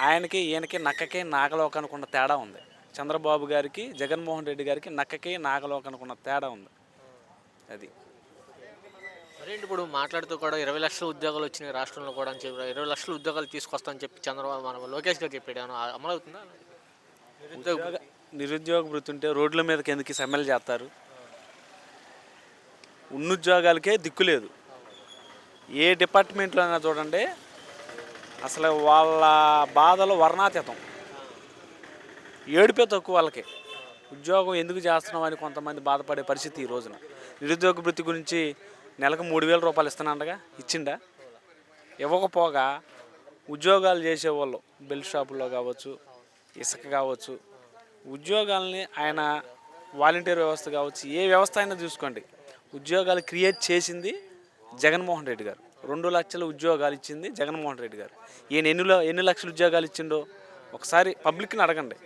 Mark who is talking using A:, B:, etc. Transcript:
A: ఆయనకి ఈయనకి నక్కకి నాగలోకానికి ఉన్న తేడా ఉంది. చంద్రబాబు గారికి జగన్మోహన్ రెడ్డి గారికి నక్కకి నాగలోకానికి ఉన్న తేడా ఉంది. అది.
B: మరేంటి ఇప్పుడు మాట్లాడుతూ కూడా 20,00,000 ఉద్యోగాలు వచ్చినాయి రాష్ట్రంలో కూడా అని చెప్పి 20,00,000 ఉద్యోగాలు తీసుకొస్తామని చెప్పి చంద్రబాబు మన లోకేష్ గారు చెప్పాడు. ఏమన్నా అమలవుతుందా? నిరుద్యోగ
A: ఉద్యోగ నిరుద్యోగ వృత్తి ఉంటే రోడ్ల మీదకి ఎందుకు ఈ సమ్మెలు చేస్తారు? ఉన్నుద్యోగాలకే దిక్కు లేదు. ఏ డిపార్ట్మెంట్లో అయినా చూడండి, అసలు వాళ్ళ బాధలు వర్ణాతీతం. ఏడుపే తక్కువ వాళ్ళకి. ఉద్యోగం ఎందుకు చేస్తున్నాం అని కొంతమంది బాధపడే పరిస్థితి ఈ రోజున. నిరుద్యోగ వృత్తి గురించి నెలకు 3,000 రూపాయలు ఇస్తున్నాడగా, ఇచ్చిండా? ఇవ్వకపోగా ఉద్యోగాలు చేసేవాళ్ళు బెల్ట్ షాపుల్లో కావచ్చు, ఇసుక కావచ్చు, ఉద్యోగాల్ని ఆయన వాలంటీర్ వ్యవస్థ కావచ్చు, ఏ వ్యవస్థ అయినా చూసుకోండి, ఉద్యోగాలు క్రియేట్ చేసింది జగన్మోహన్ రెడ్డి గారు. 2,00,000 ఉద్యోగాలు ఇచ్చింది జగన్మోహన్ రెడ్డి గారు. ఈయన ఎన్ని లక్షల ఉద్యోగాలు ఇచ్చిండో ఒకసారి పబ్లిక్ని అడగండి.